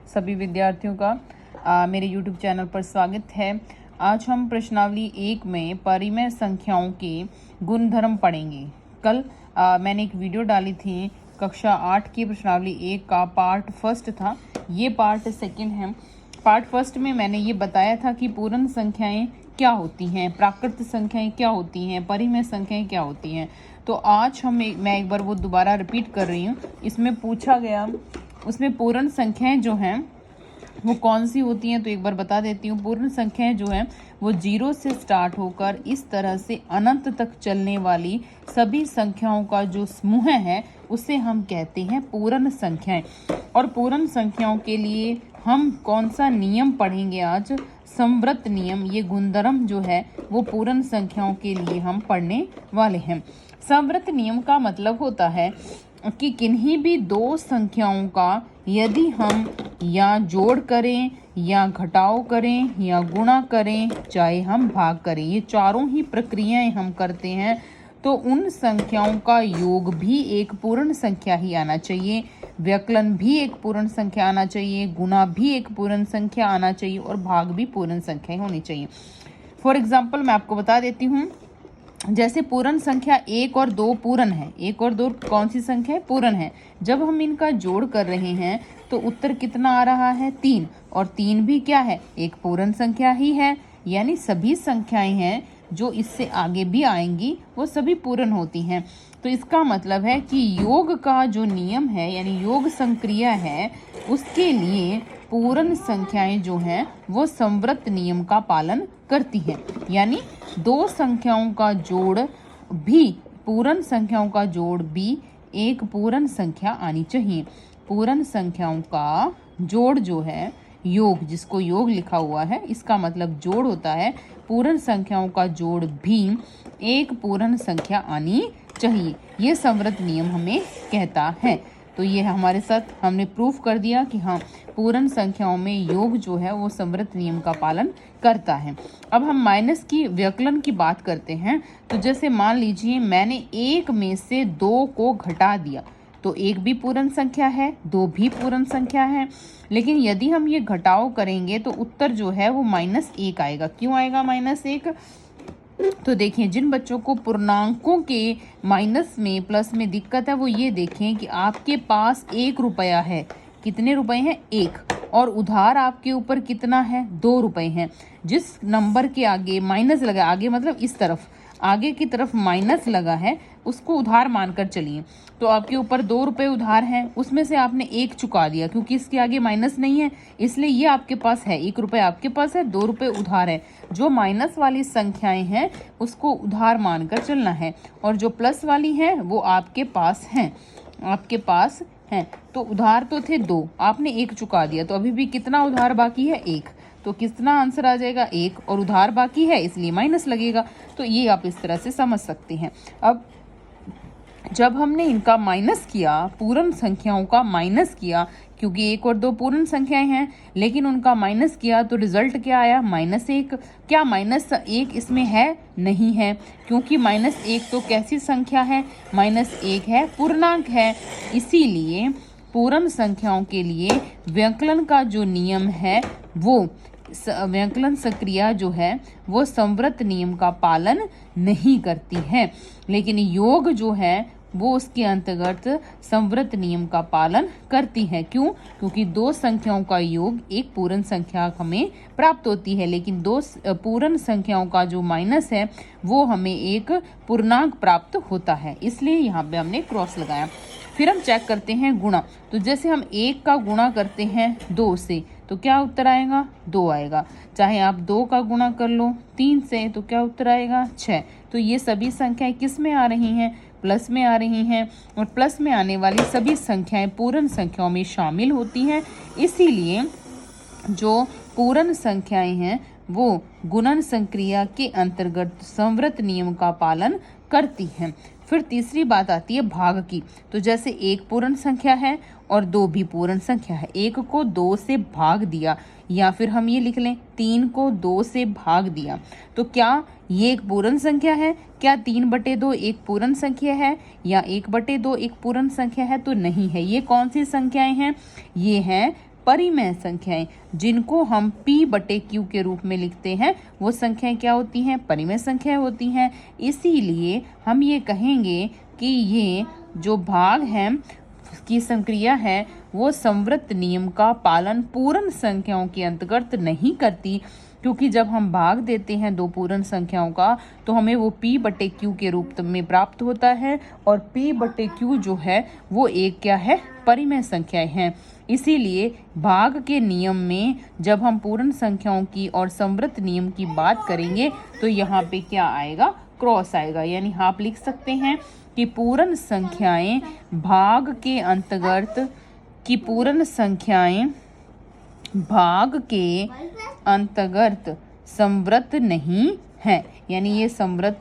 सभी विद्यार्थियों का मेरे YouTube चैनल पर स्वागत है। आज हम प्रश्नावली 1 में परिमेय संख्याओं के गुणधर्म पढ़ेंगे। कल मैंने एक वीडियो डाली थी, कक्षा 8 की प्रश्नावली 1 का पार्ट फर्स्ट था, ये पार्ट सेकंड है। पार्ट फर्स्ट में मैंने ये बताया था कि पूर्ण संख्याएं क्या होती हैं, प्राकृत संख्याएं क्या होती हैं, परिमेय संख्याएं क्या होती हैं। तो आज मैं एक बार वो दोबारा रिपीट कर रही हूँ। इसमें पूछा गया, उसमें पूर्ण संख्याएं जो हैं वो कौन सी होती हैं, तो एक बार बता देती हूँ। पूर्ण संख्याएं जो हैं वो 0 से स्टार्ट होकर इस तरह से अनंत तक चलने वाली सभी संख्याओं का जो समूह है उसे हम कहते हैं पूर्ण संख्याएं। और पूर्ण संख्याओं के लिए हम कौन सा नियम पढ़ेंगे आज? संवृत नियम। ये गुणधर्म जो है वो पूर्ण संख्याओं के लिए हम पढ़ने वाले हैं। संवृत नियम का मतलब होता है कि किन्हीं भी दो संख्याओं का यदि हम या जोड़ करें या घटाव करें या गुणा करें, चाहे हम भाग करें, ये चारों ही प्रक्रियाएं हम करते हैं, तो उन संख्याओं का योग भी एक पूर्ण संख्या ही आना चाहिए, व्यकलन भी एक पूर्ण संख्या आना चाहिए, गुणा भी एक पूर्ण संख्या आना चाहिए और भाग भी पूर्ण संख्या होनी चाहिए। फॉर एग्जाम्पल मैं आपको बता देती हूँ, जैसे पूर्ण संख्या 1 और 2 पूर्ण है। 1 और 2 कौन सी संख्या है? पूर्ण है। जब हम इनका जोड़ कर रहे हैं तो उत्तर कितना आ रहा है? 3। और 3 भी क्या है? एक पूर्ण संख्या ही है। यानी सभी संख्याएं हैं जो इससे आगे भी आएंगी वो सभी पूर्ण होती हैं। तो इसका मतलब है कि योग का जो नियम है, यानी योग संक्रिया है, उसके लिए पूर्ण संख्याएं जो हैं वो संवृत नियम का पालन करती हैं। यानी दो संख्याओं का जोड़ भी, पूर्ण संख्याओं का जोड़ भी एक पूर्ण संख्या आनी चाहिए। पूर्ण संख्याओं का जोड़ जो है, योग, जिसको योग लिखा हुआ है, इसका मतलब जोड़ होता है। पूर्ण संख्याओं का जोड़ भी एक पूर्ण संख्या आनी चाहिए, ये संवृत नियम हमें कहता है। तो ये हमारे साथ हमने प्रूफ कर दिया कि हाँ, पूर्ण संख्याओं में योग जो है वो संवृत नियम का पालन करता है। अब हम माइनस की व्यकलन की बात करते हैं। तो जैसे मान लीजिए मैंने 1 में से 2 को घटा दिया, तो 1 भी पूर्ण संख्या है, 2 भी पूर्ण संख्या है। लेकिन यदि हम ये घटाव करेंगे तो उत्तर जो है वो -1 आएगा। क्यों आएगा -1? तो देखिए, जिन बच्चों को पूर्णांकों के माइनस में, प्लस में दिक्कत है, वो ये देखें कि आपके पास 1 रुपया है। कितने रुपए हैं? 1। और उधार आपके ऊपर कितना है? 2 रुपए हैं। जिस नंबर के आगे माइनस लगा, आगे मतलब इस तरफ, आगे की तरफ माइनस लगा है, उसको उधार मानकर चलिए। तो आपके ऊपर 2 रुपए उधार हैं, उसमें से आपने 1 चुका दिया क्योंकि इसके आगे माइनस नहीं है, इसलिए ये आपके पास है। 1 रुपए आपके पास है, 2 रुपए उधार है। जो माइनस वाली संख्याएं हैं उसको उधार मानकर चलना है, और जो प्लस वाली हैं वो आपके पास हैं, आपके पास हैं। तो उधार तो थे 2, आपने 1 चुका दिया, तो अभी भी कितना उधार बाकी है? 1। तो कितना आंसर आ जाएगा? 1। और उधार बाकी है इसलिए माइनस लगेगा। तो ये आप इस तरह से समझ सकते हैं। अब जब हमने इनका माइनस किया, पूर्ण संख्याओं का माइनस किया, क्योंकि 1 और 2 पूर्ण संख्याएं हैं, लेकिन उनका माइनस किया तो रिजल्ट क्या आया? -1। क्या -1 इसमें है? नहीं है, क्योंकि -1 तो कैसी संख्या है? -1 है, पूर्णांक है। इसीलिए पूर्ण संख्याओं के लिए व्यकलन का जो नियम है, वो व्यकलन संक्रिया जो है वो संवृत नियम का पालन नहीं करती है, लेकिन योग जो है वो उसके अंतर्गत संवृत नियम का पालन करती है। क्यों? क्योंकि दो संख्याओं का योग एक पूर्ण संख्या हमें प्राप्त होती है, लेकिन दो पूर्ण संख्याओं का जो माइनस है वो हमें एक पूर्णांक प्राप्त होता है, इसलिए यहाँ पे हमने क्रॉस लगाया। फिर हम चेक करते हैं गुणा। तो जैसे हम 1 का गुणा करते हैं 2 से, तो क्या उत्तर आएगा? 2 आएगा। चाहे आप 2 का गुणा कर लो 3 से, तो क्या उत्तर आएगा? 6। तो ये सभी संख्याएं किस में आ रही हैं? प्लस में आ रही हैं, और प्लस में आने वाली सभी संख्याएं पूर्ण संख्याओं में शामिल होती हैं। इसीलिए जो पूर्ण संख्याएं हैं वो गुणन संक्रिया के अंतर्गत संवृत नियम का पालन करती हैं। फिर तीसरी बात आती है भाग की। तो जैसे 1 पूर्ण संख्या है और 2 भी पूर्ण संख्या है, 1 को 2 से भाग दिया, या फिर हम ये लिख लें 3 को 2 से भाग दिया, तो क्या ये एक पूर्ण संख्या है? क्या 3/2 एक पूर्ण संख्या है, या 1/2 एक पूर्ण संख्या है? तो नहीं है। ये कौन सी संख्याएं हैं? ये हैं परिमेय संख्याएं, जिनको हम p/q के रूप में लिखते हैं, वो संख्याएं क्या होती हैं? परिमेय संख्याएं होती हैं। इसीलिए हम ये कहेंगे कि ये जो भाग है की संक्रिया है वो संवृत नियम का पालन पूर्ण संख्याओं के अंतर्गत नहीं करती, क्योंकि जब हम भाग देते हैं दो पूर्ण संख्याओं का तो हमें वो p/q के रूप में प्राप्त होता है, और p/q जो है वो एक क्या है? परिमेय संख्याएं हैं। इसीलिए भाग के नियम में जब हम पूर्ण संख्याओं की और संवृत नियम की बात करेंगे तो यहाँ पे क्या आएगा? क्रॉस आएगा। यानी आप लिख सकते हैं कि पूर्ण संख्याएं भाग के अंतर्गत भाग के अंतर्गत संवृत नहीं है, यानी ये संवृत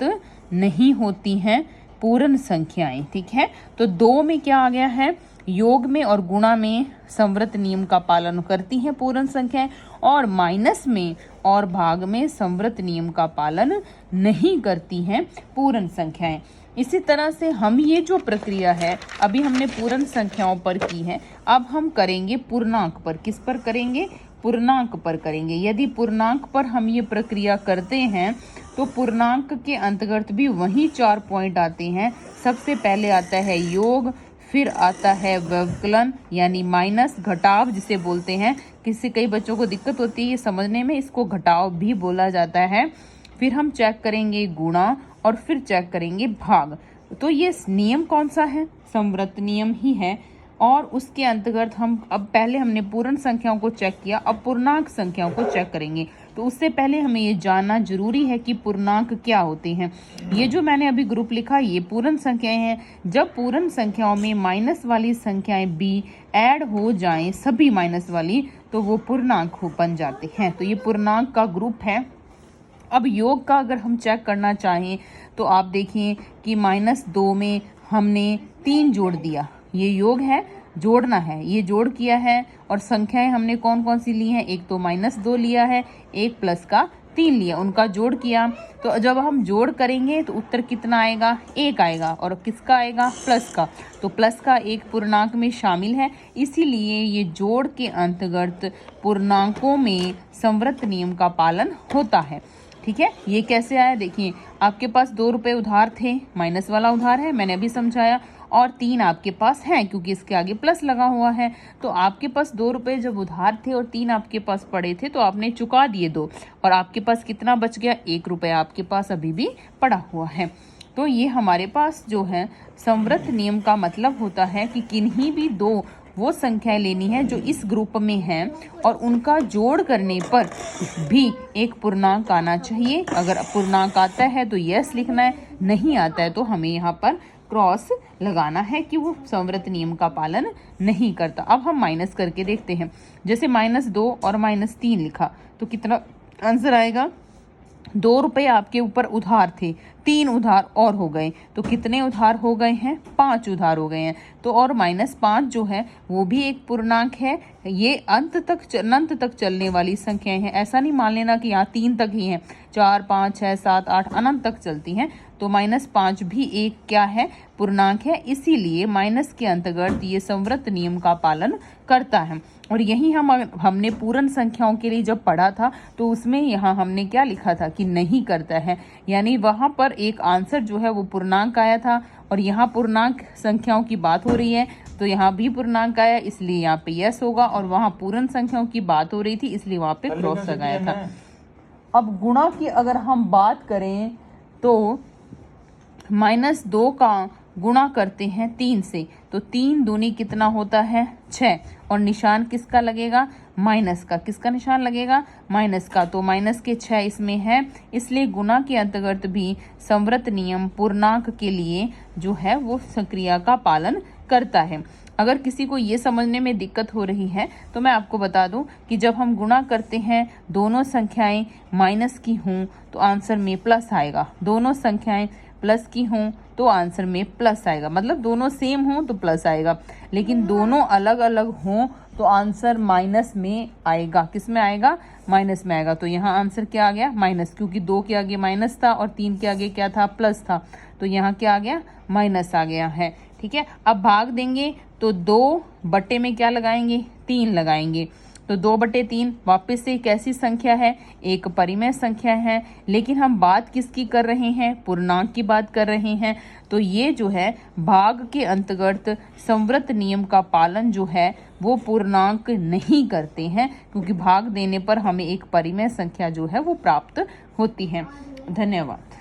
नहीं होती हैं पूर्ण संख्याएं। ठीक है, तो दो में क्या आ गया है? योग में और गुणा में संवृत नियम का पालन करती हैं पूर्ण संख्याएं, और माइनस में और भाग में संवृत नियम का पालन नहीं करती हैं पूर्ण संख्याएं। इसी तरह से हम ये जो प्रक्रिया है अभी हमने पूर्ण संख्याओं पर की है, अब हम करेंगे पूर्णांक पर। किस पर करेंगे? पूर्णांक पर करेंगे। यदि पूर्णांक पर हम ये प्रक्रिया करते हैं तो पूर्णांक के अंतर्गत भी वही 4 पॉइंट आते हैं। सबसे पहले आता है योग, फिर आता है व्यवकलन यानी माइनस, घटाव जिसे बोलते हैं। कई बच्चों को दिक्कत होती है ये समझने में, इसको घटाव भी बोला जाता है। फिर हम चेक करेंगे गुणा और फिर चेक करेंगे भाग। तो ये नियम कौन सा है? संवृत नियम ही है। और उसके अंतर्गत हम अब पहले हमने पूर्ण संख्याओं को चेक किया, अब पूर्णांक संख्याओं को चेक करेंगे। तो उससे पहले हमें ये जानना जरूरी है कि पूर्णांक क्या होते हैं। ये जो मैंने अभी ग्रुप लिखा ये पूर्ण संख्याएं हैं। जब पूर्ण संख्याओं में माइनस वाली संख्याएं भी ऐड हो जाएं, सभी माइनस वाली, तो वो पूर्णांक बन जाते हैं। तो ये पूर्णांक का ग्रुप है। अब योग का अगर हम चेक करना चाहें तो आप देखिए कि -2 में हमने 3 जोड़ दिया, ये योग है, जोड़ना है, ये जोड़ किया है। और संख्याएं हमने कौन कौन सी ली हैं? एक तो -2 लिया है, एक प्लस का 3 लिया, उनका जोड़ किया। तो जब हम जोड़ करेंगे तो उत्तर कितना आएगा? 1 आएगा। और किसका आएगा? प्लस का। तो प्लस का एक पूर्णांक में शामिल है, इसीलिए ये जोड़ के अंतर्गत पूर्णांकों में संवृत नियम का पालन होता है। ठीक है, ये कैसे आया? देखिए, आपके पास 2 रुपए उधार थे, माइनस वाला उधार है, मैंने अभी समझाया, और 3 आपके पास हैं क्योंकि इसके आगे प्लस लगा हुआ है। तो आपके पास 2 रुपए जब उधार थे और 3 आपके पास पड़े थे तो आपने चुका दिए 2, और आपके पास कितना बच गया? 1 रुपया आपके पास अभी भी पड़ा हुआ है। तो ये हमारे पास जो है संवृत नियम का मतलब होता है कि किन्हीं भी दो वो संख्याएं लेनी है जो इस ग्रुप में हैं, और उनका जोड़ करने पर भी एक पूर्णांक आना चाहिए। अगर पूर्णांक आता है तो यस लिखना है, नहीं आता है तो हमें यहाँ पर क्रॉस लगाना है कि वो संवृत नियम का पालन नहीं करता। अब हम माइनस करके देखते हैं। जैसे -2 और -3 लिखा तो कितना आंसर आएगा? 2 रुपए आपके ऊपर उधार थे, 3 उधार और हो गए, तो कितने उधार हो गए हैं? 5 उधार हो गए हैं। तो और -5 जो है वो भी एक पूर्णांक है। ये अनंत तक चलने वाली संख्याएं हैं। ऐसा नहीं मान लेना कि यहाँ 3 तक ही हैं, 4, 5, 6, 7, 8 अनंत तक चलती हैं। तो -5 भी एक क्या है? पूर्णांक है। इसीलिए माइनस के अंतर्गत ये संवृत नियम का पालन करता है। और यही हमने पूर्ण संख्याओं के लिए जब पढ़ा था तो उसमें यहाँ हमने क्या लिखा था कि नहीं करता है, यानी वहाँ पर एक आंसर जो है वो पूर्णांक आया था, और यहाँ पूर्णांक संख्याओं की बात हो रही है तो यहाँ भी पूर्णांक आया, इसलिए यहाँ पे यस होगा। और वहाँ पूर्ण संख्याओं की बात हो रही थी इसलिए वहाँ पे क्रॉस लगाया था। अब गुणा की अगर हम बात करें तो -2 का गुणा करते हैं 3 से, तो 3 दूनी कितना होता है? 6, और निशान किसका लगेगा? माइनस का। किसका निशान लगेगा? माइनस का। तो माइनस के 6 इसमें है, इसलिए गुणा के अंतर्गत भी संवृत नियम पूर्णांक के लिए जो है वो संक्रिया का पालन करता है। अगर किसी को ये समझने में दिक्कत हो रही है तो मैं आपको बता दूं कि जब हम गुणा करते हैं दोनों संख्याएं माइनस की हों तो आंसर में प्लस आएगा, दोनों संख्याएं प्लस की हों तो आंसर में प्लस आएगा। मतलब दोनों सेम हों तो प्लस आएगा, लेकिन दोनों अलग अलग हों तो आंसर माइनस में आएगा। किस में आएगा? माइनस में आएगा। तो यहाँ आंसर क्या आ गया? माइनस, क्योंकि 2 के आगे माइनस था और 3 के आगे क्या था? प्लस था। तो यहाँ क्या आ गया? माइनस आ गया है। ठीक है। अब भाग देंगे तो 2 बटे में क्या लगाएंगे, 3 लगाएंगे। तो 2/3 वापस से एक ऐसी संख्या है, एक परिमेय संख्या है, लेकिन हम बात किसकी कर रहे हैं, पूर्णांक की बात कर रहे हैं। तो ये जो है भाग के अंतर्गत संवृत नियम का पालन जो है वो पूर्णांक नहीं करते हैं, क्योंकि भाग देने पर हमें एक परिमेय संख्या जो है वो प्राप्त होती है। धन्यवाद।